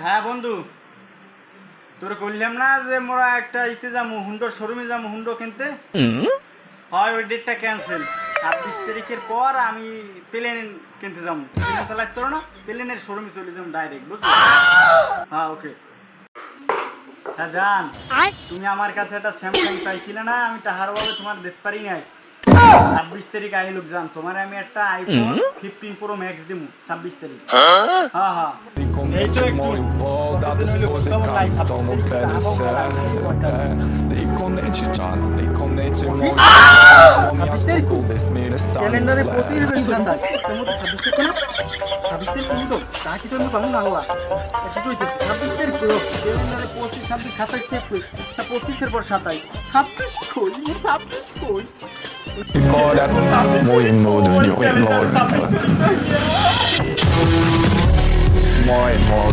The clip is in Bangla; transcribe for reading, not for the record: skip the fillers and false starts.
হ্যাঁ বন্ধু, তোর কইলাম না যে মোরা একটা ইতে যাবো হুন্ডোর শোরুমে যাবো হুন্ডো কিনতে। হয় ওই ডেটটা ক্যান্সেল। 26 তারিখের পর আমি প্লেন কিনতে যাবো। প্লেন চালাতে পারো না, প্লেনের শোরুমে চলে যাবো ডাইরেক্ট, বুঝলি? হ্যাঁ ওকে। হ্যাঁ জান, তুমি আমার কাছে একটা স্যামসাং চাইছিলে না, আমি টাহার ভাবে তোমার দেখতে পারি নাই। 26 তারিখ আইলুক জান, তোমার আমি একটা আইফোন 15 প্রো ম্যাক্স দিমু 26 তারিখ। হ্যাঁ হ্যাঁ, এই তো একটু ক্যালেন্ডারে প্রতিদিন থাকে, তার মধ্যে 26 তারিখ তো তা কি তুমি পাবো না আল্লাহ। 26 তারিখ ক্যালেন্ডারে 25, 26, 27 থেকে 25-এর পর 27, 26 কই, 26 কই। Muy mood, muy mood. Muy mood.